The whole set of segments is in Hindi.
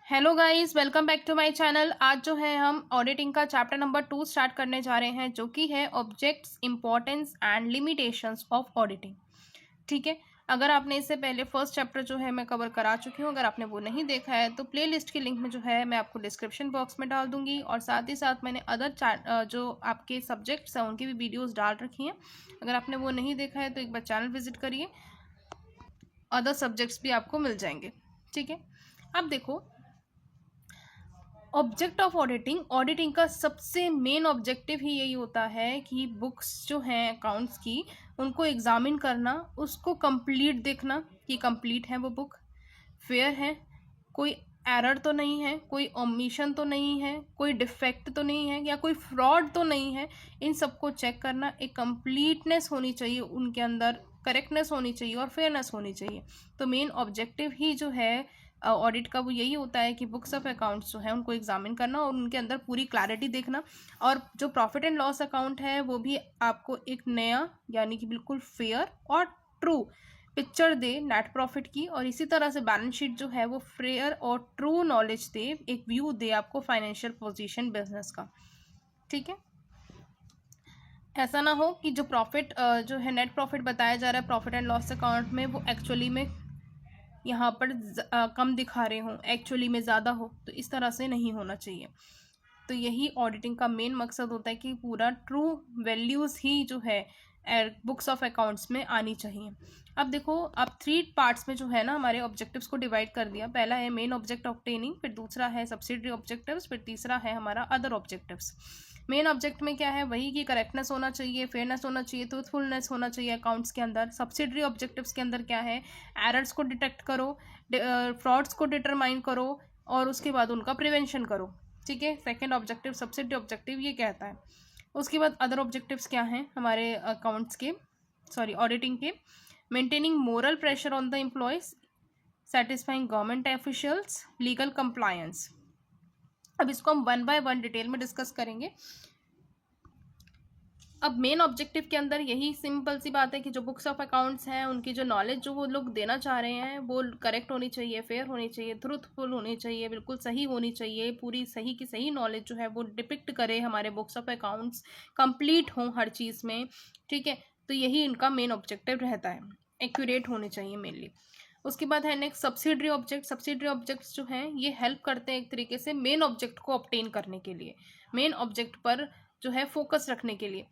Hello guys, welcome back to my channel. आज जो है हम ऑडिटिंग का चैप्टर नंबर 2 स्टार्ट करने जा रहे हैं, जो कि है objects, importance and limitations of auditing. ठीक है, अगर आपने इससे पहले फर्स्ट चैप्टर जो है मैं कवर करा चुकी हूँ। अगर आपने वो नहीं देखा है तो प्लेलिस्ट की लिंक में जो है मैं आपको डिस्क्रिप्शन बॉक्स में डाल दूंगी, और साथ ही साथ मैंने जो आपके सब्जेक्ट्स हैं उनकी भी वीडियोज़ डाल रखी हैं। अगर आपने वो नहीं देखा है तो एक बार चैनल विजिट करिए, अदर सब्जेक्ट्स भी आपको मिल जाएंगे। ठीक है, अब देखो, ऑब्जेक्ट ऑफ ऑडिटिंग का सबसे मेन ऑब्जेक्टिव ही यही होता है कि बुक्स जो हैं अकाउंट्स की, उनको एग्जामिन करना, उसको कंप्लीट देखना कि कंप्लीट है वो बुक, फेयर है, कोई एरर तो नहीं है, कोई ओमिशन तो नहीं है, कोई डिफेक्ट तो नहीं है, या कोई फ्रॉड तो नहीं है। इन सबको चेक करना, एक कंप्लीटनेस होनी चाहिए उनके अंदर, करेक्टनेस होनी चाहिए और फेयरनेस होनी चाहिए। तो मेन ऑब्जेक्टिव ही जो है ऑडिट का वो यही होता है कि बुक्स ऑफ अकाउंट्स जो है उनको एग्जामिन करना और उनके अंदर पूरी क्लैरिटी देखना। और जो प्रॉफिट एंड लॉस अकाउंट है वो भी आपको एक नया, यानी कि बिल्कुल फेयर और ट्रू पिक्चर दे नेट प्रॉफिट की, और इसी तरह से बैलेंस शीट जो है वो फेयर और ट्रू नॉलेज दे, एक व्यू दे आपको फाइनेंशियल पोजीशन बिजनेस का। ठीक है, ऐसा ना हो कि जो प्रॉफिट जो है नेट प्रॉफिट बताया जा रहा है प्रॉफिट एंड लॉस अकाउंट में, वो एक्चुअली में यहाँ पर कम दिखा रहे हों, एक्चुअली में ज़्यादा हो। तो इस तरह से नहीं होना चाहिए। तो यही ऑडिटिंग का मेन मकसद होता है कि पूरा ट्रू वैल्यूज़ ही जो है बुक्स ऑफ अकाउंट्स में आनी चाहिए। अब देखो, अब 3 पार्ट्स में जो है ना हमारे ऑब्जेक्टिव्स को डिवाइड कर दिया। पहला है मेन ऑब्जेक्ट ऑब्टेनिंग, फिर दूसरा है सब्सिडरी ऑब्जेक्टिव्स, फिर तीसरा है हमारा अदर ऑब्जेक्टिव्स। मेन ऑब्जेक्ट में क्या है, वही कि करेक्टनेस होना चाहिए, फेयरनेस होना चाहिए, ट्रूथफुलनेस होना चाहिए अकाउंट्स के अंदर। सब्सिडरी ऑब्जेक्टिव्स के अंदर क्या है, एरर्स को डिटेक्ट करो, फ्रॉड्स को डिटरमाइन करो, और उसके बाद उनका प्रिवेंशन करो। ठीक है, सेकंड ऑब्जेक्टिव सब्सिडरी ऑब्जेक्टिव ये कहता है। उसके बाद अदर ऑब्जेक्टिव्स क्या हैं हमारे अकाउंट्स के, सॉरी ऑडिटिंग के, maintaining moral pressure on the employees, satisfying government officials, legal compliance. अब इसको हम 1 बाय 1 डिटेल में डिस्कस करेंगे। अब मेन ऑब्जेक्टिव के अंदर यही सिंपल सी बात है कि जो बुक्स ऑफ अकाउंट्स हैं उनकी जो नॉलेज जो वो लोग देना चाह रहे हैं वो करेक्ट होनी चाहिए, फेयर होनी चाहिए, ट्रूथफुल होनी चाहिए, बिल्कुल सही होनी चाहिए, पूरी सही की सही नॉलेज जो है वो डिपिक्ट करे हमारे बुक्स ऑफ अकाउंट्स, कंप्लीट हों हर चीज़ में। ठीक है, तो यही इनका मेन ऑब्जेक्टिव रहता है, एक्यूरेट होने चाहिए मेनली। उसके बाद है next subsidiary object. Subsidiary objects जो हैं ये हेल्प करते हैं एक तरीके से मेन ऑब्जेक्ट को ऑब्टेन करने के लिए, मेन ऑब्जेक्ट पर जो है फोकस रखने के लिए।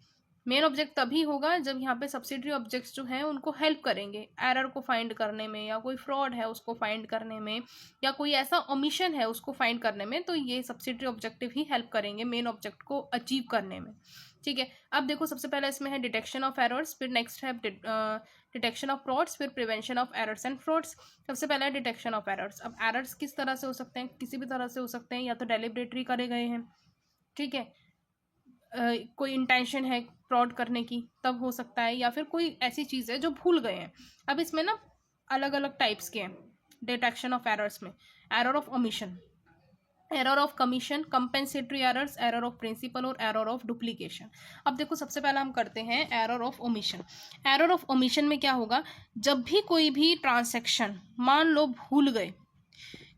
मेन ऑब्जेक्ट तभी होगा जब यहाँ पे सब्सिडरी ऑब्जेक्ट्स जो हैं उनको हेल्प करेंगे एरर को फाइंड करने में, या कोई फ्रॉड है उसको फाइंड करने में, या कोई ऐसा ओमिशन है उसको फाइंड करने में। तो ये सब्सिडरी ऑब्जेक्टिव ही हेल्प करेंगे मेन ऑब्जेक्ट को अचीव करने में। ठीक है, अब देखो सबसे पहले इसमें है डिटेक्शन ऑफ एरर्स, फिर नेक्स्ट है डिटेक्शन ऑफ फ्रॉड्स, फिर prevention of errors and frauds. सबसे पहले है डिटेक्शन ऑफ एरर्स। अब एरर्स किस तरह से हो सकते हैं, किसी भी तरह से हो सकते हैं, या तो डेलिब्रेटरी करे गए हैं, ठीक है, कोई इंटेंशन है फ्रॉड करने की तब हो सकता है, या फिर कोई ऐसी चीज़ है जो भूल गए हैं। अब इसमें ना अलग अलग टाइप्स के हैं डिटेक्शन ऑफ एरर्स में। Error of omission, error of commission, compensatory errors, error of principle और एरर ऑफ डुप्लीकेशन। अब देखो सबसे पहला हम करते हैं error of omission. Error of omission में क्या होगा, जब भी कोई भी ट्रांसैक्शन मान लो भूल गए,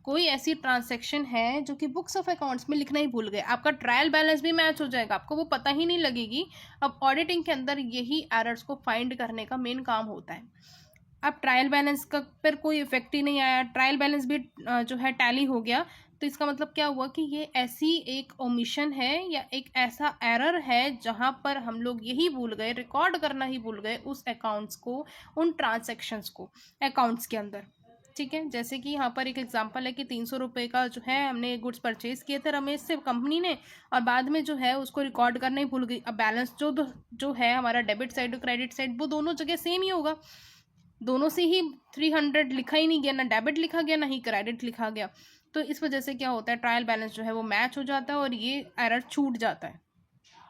कोई ऐसी ट्रांसैक्शन है जो कि बुक्स ऑफ अकाउंट्स में लिखना ही भूल गए, आपका ट्रायल बैलेंस भी मैच हो जाएगा, आपको वो पता ही नहीं लगेगी। अब ऑडिटिंग के अंदर यही एरर्स को फाइंड करने का मेन काम होता है। अब ट्रायल बैलेंस का पर कोई इफेक्ट ही नहीं आया, ट्रायल बैलेंस भी जो है टैली हो गया, तो इसका मतलब क्या हुआ कि ये ऐसी एक ओमिशन है या एक ऐसा एरर है जहाँ पर हम लोग यही भूल गए, रिकॉर्ड करना ही भूल गए उस अकाउंट्स को, उन ट्रांसैक्शंस को अकाउंट्स के अंदर। ठीक है, जैसे कि यहाँ पर एक एग्जांपल है कि 300 रुपये का जो है हमने गुड्स परचेज किए थे रमेश से कंपनी ने, और बाद में जो है उसको रिकॉर्ड करना ही भूल गई। अब बैलेंस जो है हमारा डेबिट साइड और क्रेडिट साइड वो दोनों जगह सेम ही होगा, दोनों से ही 300 लिखा ही नहीं गया, ना डेबिट लिखा गया ना ही क्रेडिट लिखा गया। तो इस वजह से क्या होता है, ट्रायल बैलेंस जो है वो मैच हो जाता है और ये एरर छूट जाता है।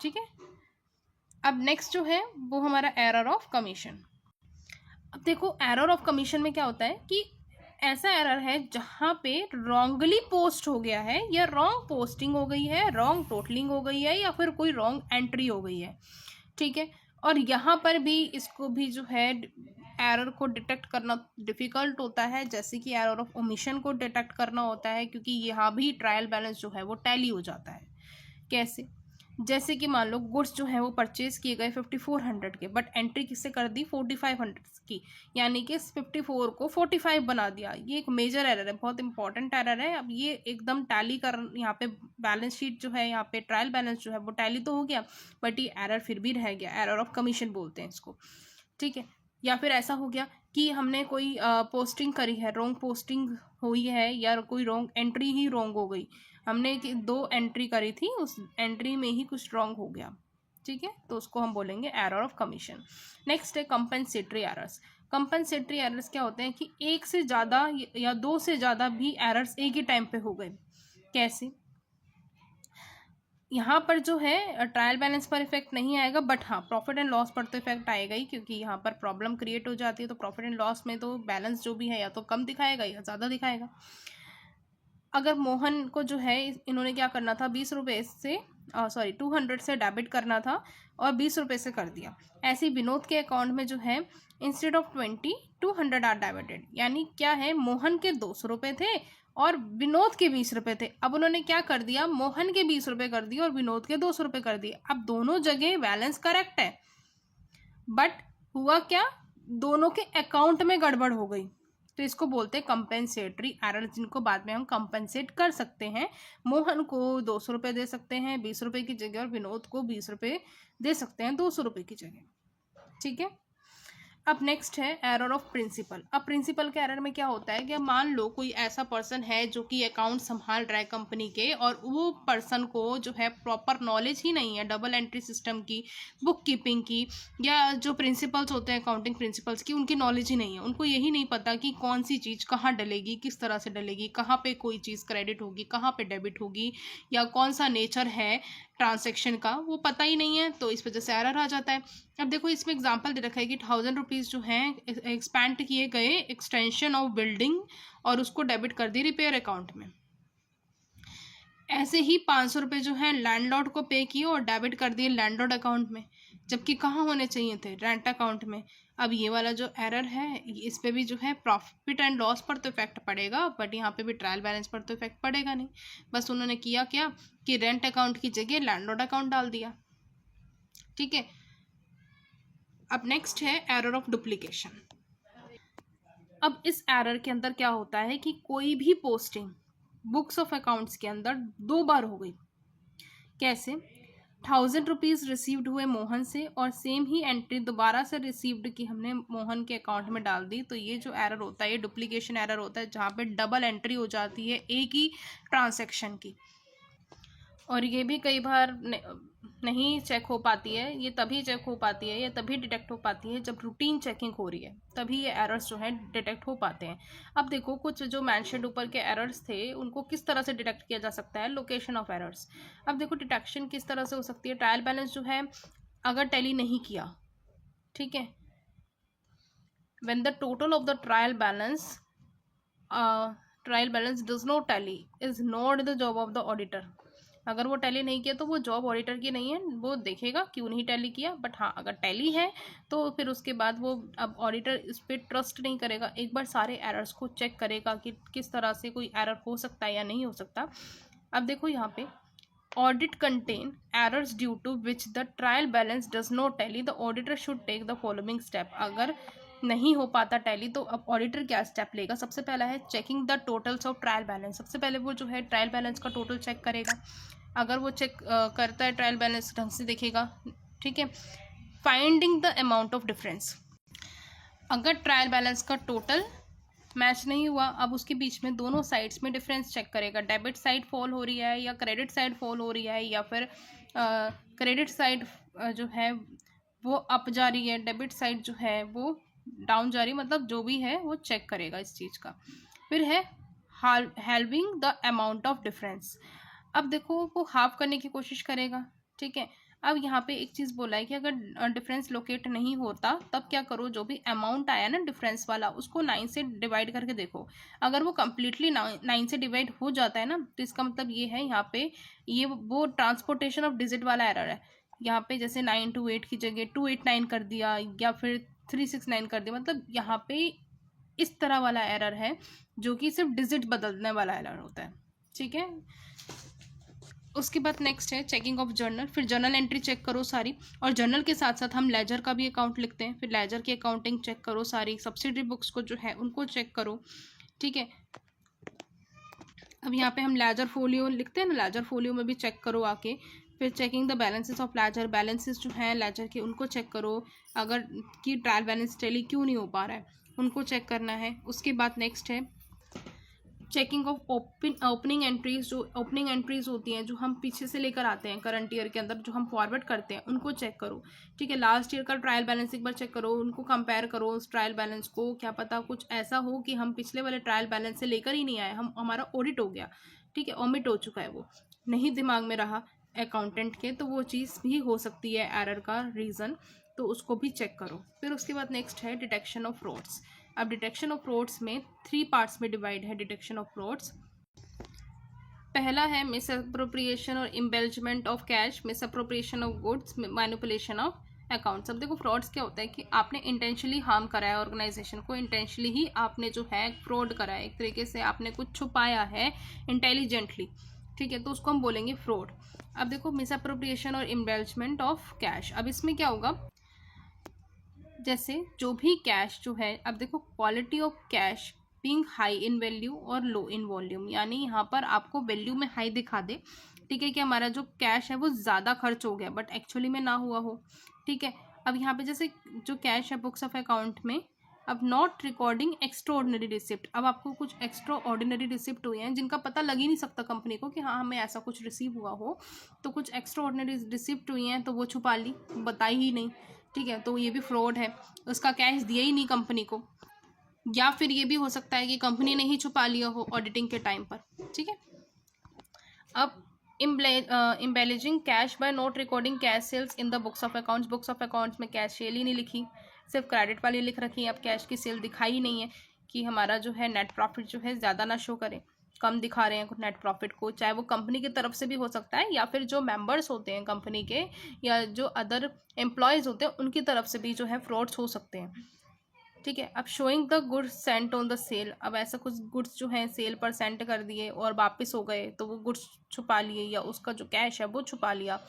ठीक है, अब नेक्स्ट जो है वो हमारा एरर ऑफ कमीशन। अब देखो एरर ऑफ कमीशन में क्या होता है कि ऐसा एरर है जहाँ पे रॉन्गली पोस्ट हो गया है, या रॉन्ग पोस्टिंग हो गई है, रॉन्ग टोटलिंग हो गई है, या फिर कोई रॉन्ग एंट्री हो गई है। ठीक है, और यहाँ पर भी इसको भी जो है एरर को डिटेक्ट करना डिफ़िकल्ट होता है, जैसे कि एरर ऑफ ओमिशन को डिटेक्ट करना होता है, क्योंकि यहाँ भी ट्रायल बैलेंस जो है वो टैली हो जाता है। कैसे? जैसे कि मान लो गुड्स जो है वो परचेज किए गए 5400 के, बट एंट्री किससे कर दी 4500 की, यानी कि 54 को 45 बना दिया। ये एक मेजर एरर है, बहुत इंपॉर्टेंट एरर है। अब ये एकदम टैली कर, यहाँ पे बैलेंस शीट जो है, यहाँ पे ट्रायल बैलेंस जो है वो टैली तो हो गया, बट ये एरर फिर भी रह गया, एरर ऑफ कमीशन बोलते हैं इसको, ठीक है। या फिर ऐसा हो गया कि हमने कोई पोस्टिंग करी है, रॉन्ग पोस्टिंग हुई है, या कोई रॉन्ग एंट्री ही रॉन्ग हो गई, हमने 2 एंट्री करी थी, उस एंट्री में ही कुछ रॉन्ग हो गया, ठीक है, तो उसको हम बोलेंगे एरर ऑफ कमीशन। नेक्स्ट है कंपनसेटरी एरर्स। कंपनसेटरी एरर्स क्या होते हैं कि एक से ज़्यादा या 2 से ज़्यादा भी एरर्स एक ही टाइम पे हो गए। कैसे? यहाँ पर जो है ट्रायल बैलेंस पर इफेक्ट नहीं आएगा, बट हाँ प्रॉफिट एंड लॉस पर तो इफेक्ट आएगा ही, क्योंकि यहाँ पर प्रॉब्लम क्रिएट हो जाती है। तो प्रॉफिट एंड लॉस में तो बैलेंस जो भी है या तो कम दिखाएगा या ज़्यादा दिखाएगा। अगर मोहन को जो है इन्होंने क्या करना था, 20 रुपये से 200 से डेबिट करना था और 20 रुपये से कर दिया। ऐसे विनोद के अकाउंट में जो है इंस्टेड ऑफ 20 200 आर डेबिटेड, यानी क्या है, मोहन के 200 रुपये थे और विनोद के 20 रुपये थे। अब उन्होंने क्या कर दिया, मोहन के 20 रुपये कर दिए और विनोद के 200 रुपये कर दिए। अब दोनों जगह बैलेंस करेक्ट है, बट हुआ क्या, दोनों के अकाउंट में गड़बड़ हो गई। तो इसको बोलते हैं कंपेंसेटरी एरर, जिनको बाद में हम कंपेंसेट कर सकते हैं। मोहन को 200 रुपये दे सकते हैं 20 रुपये की जगह, और विनोद को 20 रुपये दे सकते हैं 200 रुपये की जगह, ठीक है। अब नेक्स्ट है एरर ऑफ प्रिंसिपल। अब प्रिंसिपल के एरर में क्या होता है कि मान लो कोई ऐसा पर्सन है जो कि अकाउंट संभाल रहा है कंपनी के, और वो पर्सन को जो है प्रॉपर नॉलेज ही नहीं है डबल एंट्री सिस्टम की, बुक कीपिंग की, या जो प्रिंसिपल्स होते हैं अकाउंटिंग प्रिंसिपल्स की, उनकी नॉलेज ही नहीं है। उनको यही नहीं पता कि कौन सी चीज़ कहाँ डलेगी, किस तरह से डलेगी, कहाँ पे कोई चीज़ क्रेडिट होगी, कहाँ पे डेबिट होगी, या कौन सा नेचर है ट्रांजैक्शन का, वो पता ही नहीं है, तो इस वजह से एरर आ जाता है। अब देखो इसमें एग्जांपल दे रखा है कि 1000 रुपीज़ जो हैं एक्सपेंड किए गए एक्सटेंशन ऑफ बिल्डिंग, और उसको डेबिट कर दी रिपेयर अकाउंट में। ऐसे ही 500 रुपये जो है लैंडलॉर्ड को पे किए और डेबिट कर दिए लैंडलॉर्ड अकाउंट में, जबकि कहाँ होने चाहिए थे, रेंट अकाउंट में। अब ये वाला जो एरर है, इस पे भी जो है प्रॉफिट एंड लॉस पर तो इफेक्ट पड़ेगा, बट यहाँ पे भी ट्रायल बैलेंस पर तो इफेक्ट पड़ेगा नहीं। बस उन्होंने किया क्या कि रेंट अकाउंट की जगह लैंडलॉर्ड अकाउंट डाल दिया, ठीक है। अब नेक्स्ट है एरर ऑफ डुप्लीकेशन। अब इस एरर के अंदर क्या होता है कि कोई भी पोस्टिंग बुक्स ऑफ अकाउंट्स के अंदर 2 बार हो गई। कैसे? 1000 रुपीज़ रिसीव्ड हुए मोहन से, और सेम ही एंट्री दोबारा से रिसीव्ड की हमने मोहन के अकाउंट में डाल दी। तो ये जो एरर होता है ये डुप्लीकेशन एरर होता है, जहाँ पे डबल एंट्री हो जाती है एक ही ट्रांजैक्शन की। और ये भी कई बार नहीं चेक हो पाती है, ये तभी चेक हो पाती है या तभी डिटेक्ट हो पाती है जब रूटीन चेकिंग हो रही है, तभी ये एरर्स जो है डिटेक्ट हो पाते हैं। अब देखो कुछ जो मेंशन्ड ऊपर के एरर्स थे उनको किस तरह से डिटेक्ट किया जा सकता है, लोकेशन ऑफ एरर्स। अब देखो डिटेक्शन किस तरह से हो सकती है, ट्रायल बैलेंस जो है अगर टैली नहीं किया, ठीक है, when the total of the trial balance does not tally is not the job of the auditor. अगर वो टैली नहीं किया तो वो जॉब ऑडिटर की नहीं है, वो देखेगा क्यों नहीं टैली किया। बट हाँ अगर टैली है तो फिर उसके बाद वो अब ऑडिटर इस पर ट्रस्ट नहीं करेगा, एक बार सारे एरर्स को चेक करेगा कि किस तरह से कोई एरर हो सकता है या नहीं हो सकता। अब देखो यहाँ पे audit contain errors due to which the trial balance does not tally, the auditor should take the following step. अगर नहीं हो पाता टैली तो अब ऑडिटर क्या स्टेप लेगा, सबसे पहला है checking the totals of trial balance. सबसे पहले वो जो है ट्रायल बैलेंस का टोटल चेक करेगा, अगर वो चेक करता है ट्रायल बैलेंस ढंग से देखेगा, ठीक है। Finding the amount of difference, अगर ट्रायल बैलेंस का टोटल मैच नहीं हुआ, अब उसके बीच में दोनों साइड्स में डिफरेंस चेक करेगा, डेबिट साइड फॉल हो रही है या क्रेडिट साइड फॉल हो रही है, या फिर क्रेडिट साइड जो है वो अप जा रही है, डेबिट साइड जो है वो डाउन जा रही है, मतलब जो भी है वो चेक करेगा इस चीज़ का। फिर है halving the amount of difference. अब देखो वो हाफ करने की कोशिश करेगा, ठीक है। अब यहाँ पे एक चीज़ बोला है कि अगर डिफरेंस लोकेट नहीं होता तब क्या करो, जो भी अमाउंट आया ना डिफरेंस वाला उसको 9 से डिवाइड करके देखो। अगर वो कम्प्लीटली 9 से डिवाइड हो जाता है ना, तो इसका मतलब ये है यहाँ पे ये वो ट्रांसपोर्टेशन ऑफ डिजिट वाला एरर है, यहाँ पे जैसे 928 की जगह 289 कर दिया या फिर 369 कर दिया, मतलब यहाँ पे इस तरह वाला एरर है जो कि सिर्फ डिजिट बदलने वाला एरर होता है। ठीक है, उसके बाद नेक्स्ट है चेकिंग ऑफ जर्नल। फिर जर्नल एंट्री चेक करो सारी, और जर्नल के साथ साथ हम लेजर का भी अकाउंट लिखते हैं। फिर लेजर की अकाउंटिंग चेक करो सारी, सब्सिडरी बुक्स को जो है उनको चेक करो। ठीक है, अब यहाँ पे हम लेजर फोलियो लिखते हैं ना, लेजर फोलियो में भी चेक करो आके। फिर checking the balances of ledger, balances जो हैं लेजर के उनको चेक करो, अगर कि ट्रायल बैलेंस टैली क्यों नहीं हो पा रहा है उनको चेक करना है। उसके बाद नेक्स्ट है चेकिंग ऑफ ओपनिंग एंट्रीज। जो ओपनिंग एंट्रीज होती हैं जो हम पीछे से लेकर आते हैं करंट ईयर के अंदर, जो हम फॉरवर्ड करते हैं उनको चेक करो। ठीक है, लास्ट ईयर का ट्रायल बैलेंस एक बार चेक करो, उनको कंपेयर करो उस ट्रायल बैलेंस को। क्या पता कुछ ऐसा हो कि हम पिछले वाले ट्रायल बैलेंस से लेकर ही नहीं आए, हमारा ऑडिट हो गया, ठीक है, ओमिट हो चुका है, वो नहीं दिमाग में रहा अकाउंटेंट के, तो वो चीज़ भी हो सकती है एरर का रीज़न, तो उसको भी चेक करो। फिर उसके बाद नेक्स्ट है डिटेक्शन ऑफ फ्रॉड्स। अब डिटेक्शन ऑफ फ्रॉड्स में 3 पार्ट्स में डिवाइड है डिटेक्शन ऑफ फ्रॉड्स। पहला है मिस अप्रोप्रिएशन और embezzlement of cash, misappropriation of goods, manipulation of accounts. अब देखो फ्रॉड्स क्या होता है कि आपने इंटेंशनली हार्म करा है ऑर्गेनाइजेशन को, इंटेंशनली ही आपने जो है फ्रॉड करा है, एक तरीके से आपने कुछ छुपाया है इंटेलिजेंटली। ठीक है, तो उसको हम बोलेंगे फ्रॉड। अब देखो मिस अप्रोप्रिएशन और इम्बेल्जमेंट ऑफ कैश, अब इसमें क्या होगा, जैसे जो भी कैश जो है, अब देखो quality of cash being high in value और लो इन वॉल्यूम, यानी यहाँ पर आपको वैल्यू में हाई दिखा दे, ठीक है, कि हमारा जो कैश है वो ज़्यादा खर्च हो गया बट एक्चुअली में ना हुआ हो। ठीक है, अब यहाँ पे जैसे जो कैश है बुक्स ऑफ अकाउंट में, अब not recording extra ordinary receipt, अब आपको कुछ एक्स्ट्रा ऑर्डिनरी रिसिप्ट हुए हैं जिनका पता लग ही नहीं सकता कंपनी को कि हाँ हमें ऐसा कुछ रिसीव हुआ हो, तो कुछ एक्स्ट्रा ऑर्डिनरी रिसिप्ट हुई हैं तो वो छुपा ली, बताई ही नहीं। ठीक है, तो ये भी फ्रॉड है, उसका कैश दिया ही नहीं कंपनी को। या फिर ये भी हो सकता है कि कंपनी ने ही छुपा लिया हो ऑडिटिंग के टाइम पर। ठीक है, अब embezzling cash by not recording cash sales in the books of accounts, books of accounts में कैश सेल ही नहीं लिखी, सिर्फ क्रेडिट वाली लिख रखी है, अब कैश की सेल दिखाई ही नहीं है, कि हमारा जो है नेट प्रॉफिट जो है ज़्यादा ना शो करे, कम दिखा रहे हैं नेट प्रॉफिट को, चाहे वो कंपनी की तरफ से भी हो सकता है या फिर जो मेंबर्स होते हैं कंपनी के या जो अदर एम्प्लॉयज़ होते हैं उनकी तरफ से भी जो है फ्रॉड्स हो सकते हैं। ठीक है, अब showing the goods sent on the sale, अब ऐसा कुछ गुड्स जो हैं सेल पर सेंड कर दिए और वापस हो गए तो वो गुड्स छुपा लिए या उसका जो कैश है वो छुपा लिया।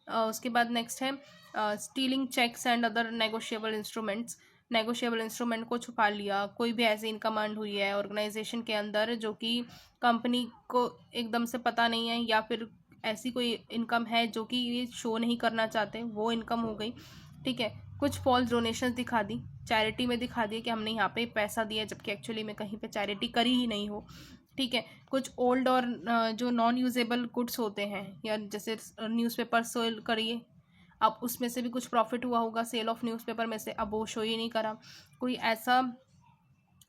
उसके बाद नेक्स्ट है stealing cheques and other negotiable instruments, negotiable instrument को छुपा लिया, कोई भी ऐसी इनकम अर्न हुई है ऑर्गेनाइजेशन के अंदर जो कि कंपनी को एकदम से पता नहीं है, या फिर ऐसी कोई इनकम है जो कि ये शो नहीं करना चाहते, वो इनकम हो गई। ठीक है, कुछ फॉल्स डोनेशंस दिखा दी, चैरिटी में दिखा दिए कि हमने यहाँ पे पैसा दिया जबकि एक्चुअली में कहीं पे चैरिटी करी ही नहीं हो। ठीक है, कुछ ओल्ड और जो नॉन यूजेबल गुड्स होते हैं, या जैसे न्यूज़पेपर सेल करिए, अब उसमें से भी कुछ प्रॉफिट हुआ होगा सेल ऑफ न्यूज़पेपर में से, अब वो शो ही नहीं करा। कोई ऐसा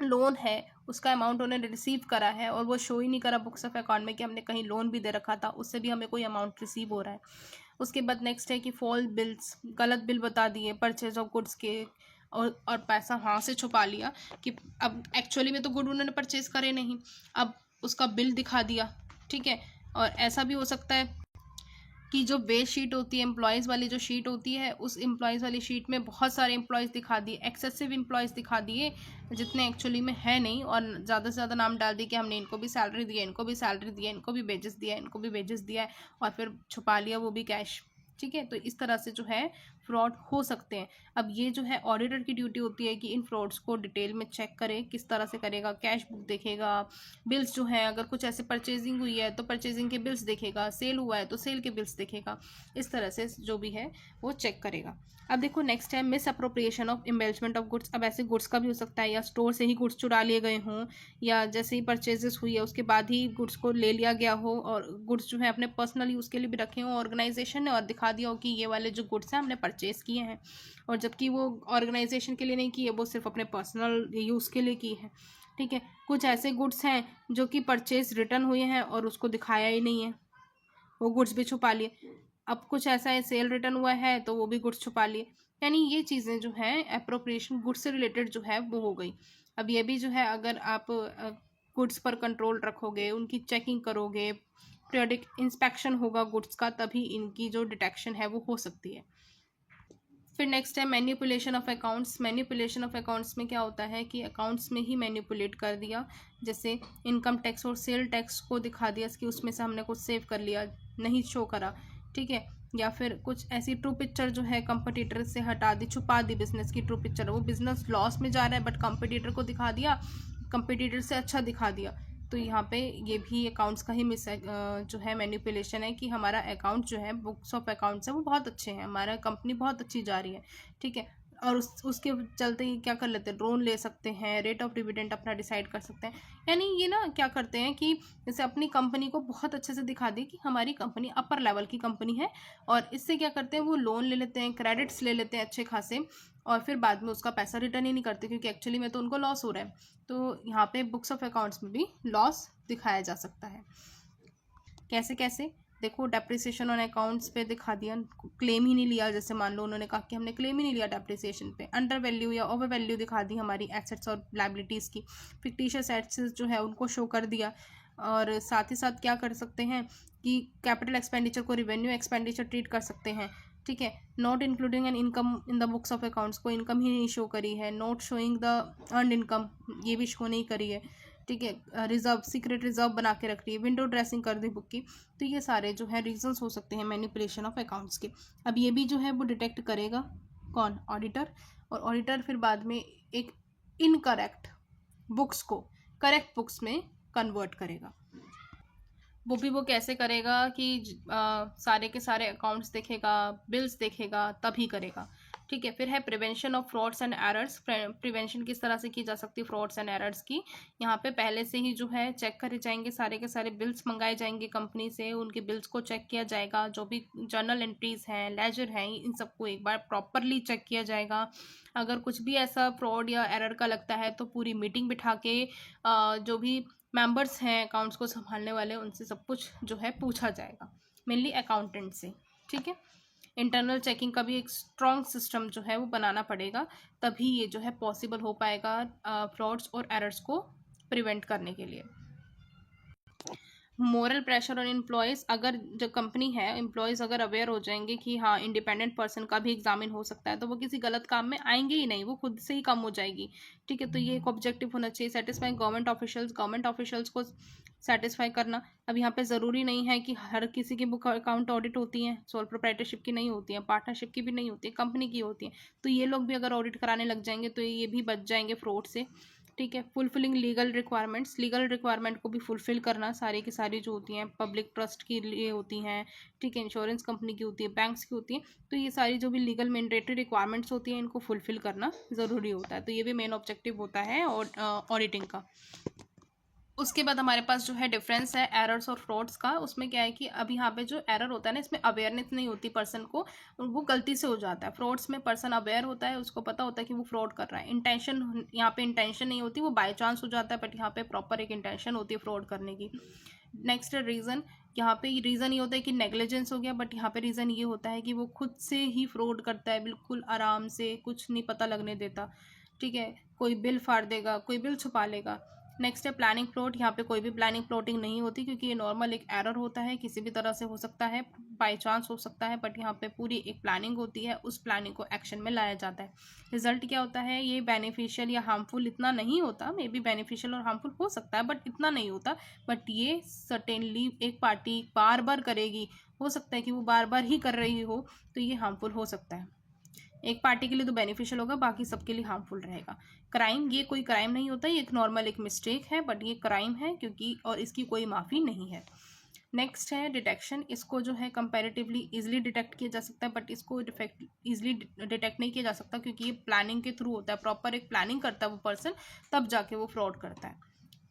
लोन है उसका अमाउंट उन्होंने रिसीव करा है और वो शो ही नहीं करा बुक्स ऑफ अकाउंट में कि हमने कहीं लोन भी दे रखा था, उससे भी हमें कोई अमाउंट रिसीव हो रहा है। उसके बाद नेक्स्ट है कि फॉल्स बिल्स, गलत बिल बता दिए परचेज ऑफ गुड्स के, और पैसा वहाँ से छुपा लिया कि अब एक्चुअली में तो गुड उन्होंने परचेज करे नहीं, अब उसका बिल दिखा दिया। ठीक है, और ऐसा भी हो सकता है कि जो बेस शीट होती है एम्प्लॉयज़ वाली जो शीट होती है, उस एम्प्लॉयज़ वाली शीट में बहुत सारे एम्प्लॉयज़ दिखा दिए, एक्सेसिव एम्प्लॉयज़ दिखा दिए जितने एक्चुअली में है नहीं, और ज़्यादा से ज़्यादा नाम डाल दिए कि हमने इनको भी सैलरी दी है, इनको भी सैलरी दी है, इनको भी वेजेस दिया है, इनको भी वेजेस दिया है, और फिर छुपा लिया वो भी कैश। ठीक है, तो इस तरह से जो है फ्रॉड हो सकते हैं। अब ये जो है ऑडिटर की ड्यूटी होती है कि इन फ्रॉड्स को डिटेल में चेक करे, किस तरह से करेगा, कैश बुक देखेगा, बिल्स जो हैं, अगर कुछ ऐसे परचेजिंग हुई है तो परचेजिंग के बिल्स देखेगा, सेल हुआ है तो सेल के बिल्स देखेगा, इस तरह से जो भी है वो चेक करेगा। अब देखो नेक्स्ट है misappropriation of embezzlement of goods. अब ऐसे गुड्स का भी हो सकता है या स्टोर से ही गुड्स चुरा लिए गए हों, या जैसे ही परचेजेस हुई है उसके बाद ही गुड्स को ले लिया गया हो, और गुड्स जो है अपने पर्सनल यूज़ के लिए भी रखे हों ऑर्गेनाइजेशन ने, और दिखा दिया हो कि ये वाले जो गुड्स हैं हमने परचेज़ किए हैं, और जबकि वो ऑर्गेनाइजेशन के लिए नहीं किए, वो सिर्फ अपने पर्सनल यूज़ के लिए की है। ठीक है, कुछ ऐसे गुड्स हैं जो कि परचेज रिटर्न हुए हैं और उसको दिखाया ही नहीं है, वो गुड्स भी छुपा लिए। अब कुछ ऐसा है सेल रिटर्न हुआ है तो वो भी गुड्स छुपा लिए, यानी ये चीज़ें जो हैं अप्रोप्रिएशन गुड्स से रिलेटेड जो है वो हो गई। अब ये भी जो है अगर आप गुड्स पर कंट्रोल रखोगे, उनकी चेकिंग करोगे, पीरियडिक इंस्पेक्शन होगा गुड्स का, तभी इनकी जो डिटेक्शन है वो हो सकती है। फिर नेक्स्ट है manipulation of accounts. Manipulation of accounts में क्या होता है कि अकाउंट्स में ही मैनिपुलेट कर दिया, जैसे इनकम टैक्स और सेल टैक्स को दिखा दिया कि उसमें से हमने कुछ सेव कर लिया, नहीं शो करा, ठीक है। या फिर कुछ ऐसी ट्रू पिक्चर जो है कंपटीटर से हटा दी, छुपा दी, बिजनेस की ट्रू पिक्चर, वो बिजनेस लॉस में जा रहा है बट कंपटीटर को दिखा दिया, कंपटीटर से अच्छा दिखा दिया। तो यहाँ पे ये भी अकाउंट्स का ही जो है मैनिपुलेशन है कि हमारा अकाउंट जो है, बुक्स ऑफ अकाउंट्स है वो बहुत अच्छे हैं, हमारा कंपनी बहुत अच्छी जा रही है, ठीक है, और उसके चलते ही क्या कर लेते हैं, लोन ले सकते हैं, रेट ऑफ डिविडेंड अपना डिसाइड कर सकते हैं। यानी ये ना क्या करते हैं कि जैसे अपनी कंपनी को बहुत अच्छे से दिखा दी कि हमारी कंपनी अपर लेवल की कंपनी है, और इससे क्या करते हैं वो लोन ले लेते हैं, क्रेडिट्स ले लेते हैं अच्छे खासे, और फिर बाद में उसका पैसा रिटर्न ही नहीं करते क्योंकि एक्चुअली में तो उनको लॉस हो रहा है। तो यहाँ पे बुक्स ऑफ अकाउंट्स में भी लॉस दिखाया जा सकता है। कैसे कैसे देखो, डेप्रिसिएशन ऑन अकाउंट्स पे दिखा दिया, क्लेम ही नहीं लिया, जैसे मान लो उन्होंने कहा कि हमने क्लेम ही नहीं लिया डेप्रिसिएशन पे। अंडर वैल्यू या ओवर वैल्यू दिखा दी हमारी एसेट्स और लायबिलिटीज़ की। फिक्टिशियस एसेट्स जो है उनको शो कर दिया। और साथ ही साथ क्या कर सकते हैं कि कैपिटल एक्सपेंडिचर को रिवेन्यू एक्सपेंडिचर ट्रीट कर सकते हैं, ठीक है। Not including an income in the books of accounts, को इनकम ही नहीं शो करी है। Not showing the earn income, ये भी शो नहीं करी है, ठीक है। रिजर्व, सीक्रेट रिजर्व बना के रख रही है, विंडो ड्रेसिंग कर दी बुक की। तो ये सारे जो है रीजंस हो सकते हैं मैनिपुलेशन ऑफ अकाउंट्स के। अब ये भी जो है वो डिटेक्ट करेगा कौन, ऑडिटर। और ऑडिटर फिर बाद में एक इनकरेक्ट बुक्स को करेक्ट बुक्स में कन्वर्ट करेगा। वो कैसे करेगा कि सारे के सारे अकाउंट्स देखेगा, बिल्स देखेगा, तभी करेगा, ठीक है। फिर है prevention of frauds and errors. Prevention किस तरह से की जा सकती है फ्रॉड्स एंड एरर्स की। यहाँ पे पहले से ही जो है चेक करे जाएंगे, सारे के सारे बिल्स मंगाए जाएंगे कंपनी से, उनके बिल्स को चेक किया जाएगा, जो भी जर्नल एंट्रीज हैं, लेजर हैं, इन सबको एक बार प्रॉपरली चेक किया जाएगा। अगर कुछ भी ऐसा फ्रॉड या एरर का लगता है तो पूरी मीटिंग बिठा के जो भी मेंबर्स हैं अकाउंट्स को संभालने वाले, उनसे सब कुछ जो है पूछा जाएगा, मेनली अकाउंटेंट से, ठीक है। इंटरनल चेकिंग का भी एक स्ट्रॉन्ग सिस्टम जो है वो बनाना पड़ेगा, तभी ये जो है पॉसिबल हो पाएगा फ्रॉड्स और एरर्स को प्रिवेंट करने के लिए। मोरल प्रेशर ऑन एम्प्लॉयज़, अगर जो कंपनी है एम्प्लॉयज़ अगर अवेयर हो जाएंगे कि हाँ इंडिपेंडेंट पर्सन का भी एग्जामिन हो सकता है, तो वो किसी गलत काम में आएंगे ही नहीं, वो खुद से ही कम हो जाएगी, ठीक है। तो ये एक ऑब्जेक्टिव होना चाहिए। सेटिस्फाइंग गवर्नमेंट ऑफिशियल्स को सेटिस्फाई करना। अब यहाँ पे ज़रूरी नहीं है कि हर किसी की बुक अकाउंट ऑडिट होती हैं, सोल प्रोप्राइटरशिप की नहीं होती हैं, पार्टनरशिप की भी नहीं होती है, कंपनी की होती हैं। तो ये लोग भी अगर ऑडिट कराने लग जाएंगे तो ये भी बच जाएंगे फ्रॉड से, ठीक है। फुलफिलिंग लीगल रिक्वायरमेंट को भी फुलफिल करना, सारी की सारी जो होती हैं पब्लिक ट्रस्ट के लिए होती हैं, ठीक है, इंश्योरेंस कंपनी की होती है, बैंक्स की होती हैं, तो ये सारी जो भी लीगल मैंडेटरी रिक्वायरमेंट्स होती हैं इनको फुलफिल करना ज़रूरी होता है। तो ये भी मेन ऑब्जेक्टिव होता है और ऑडिटिंग का। उसके बाद हमारे पास जो है डिफरेंस है एरर्स और फ्रॉड्स का। उसमें क्या है कि अब यहाँ पे जो एरर होता है ना, इसमें अवेयरनेस नहीं होती पर्सन को, वो गलती से हो जाता है। फ्रॉड्स में पर्सन अवेयर होता है, उसको पता होता है कि वो फ्रॉड कर रहा है, इंटेंशन, यहाँ पे इंटेंशन नहीं होती, वो बाय चांस हो जाता है, बट यहाँ पे प्रॉपर एक इंटेंशन होती है फ्रॉड करने की। नेक्स्ट रीज़न, यहाँ पे रीज़न ये होता है कि नेग्लिजेंस हो गया, बट यहाँ पे रीज़न ये होता है कि वो खुद से ही फ्रॉड करता है, बिल्कुल आराम से, कुछ नहीं पता लगने देता, ठीक है। कोई बिल फाड़ देगा, कोई बिल छुपा लेगा। नेक्स्ट है प्लानिंग प्लॉट। यहाँ पे कोई भी प्लानिंग प्लॉटिंग नहीं होती क्योंकि ये नॉर्मल एक एरर होता है, किसी भी तरह से हो सकता है, बाई चांस हो सकता है, बट यहाँ पे पूरी एक प्लानिंग होती है, उस प्लानिंग को एक्शन में लाया जाता है। रिजल्ट क्या होता है, ये बेनिफिशियल या हार्मफुल इतना नहीं होता, मे बी बेनिफिशियल और हार्मफुल हो सकता है बट इतना नहीं होता, बट ये सर्टेनली एक पार्टी बार बार करेगी, हो सकता है कि वो बार बार ही कर रही हो, तो ये हार्मफुल हो सकता है। एक पार्टी के लिए तो बेनिफिशियल होगा, बाकी सबके लिए हार्मफुल रहेगा। क्राइम, ये कोई क्राइम नहीं होता, ये एक नॉर्मल एक मिस्टेक है, बट ये क्राइम है क्योंकि, और इसकी कोई माफ़ी नहीं है। नेक्स्ट है डिटेक्शन। इसको जो है कंपैरेटिवली इजीली डिटेक्ट किया जा सकता है, बट इसको इजीली डिटेक्ट नहीं किया जा सकता क्योंकि ये प्लानिंग के थ्रू होता है, प्रॉपर एक प्लानिंग करता है वो पर्सन, तब जाके वो फ्रॉड करता है,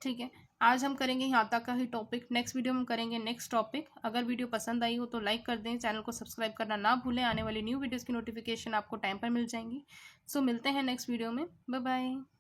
ठीक है। आज हम करेंगे यहाँ तक का ही टॉपिक, नेक्स्ट वीडियो में करेंगे नेक्स्ट टॉपिक। अगर वीडियो पसंद आई हो तो लाइक कर दें, चैनल को सब्सक्राइब करना ना भूलें, आने वाली न्यू वीडियोज़ की नोटिफिकेशन आपको टाइम पर मिल जाएंगी। सो मिलते हैं नेक्स्ट वीडियो में, बाय बाय।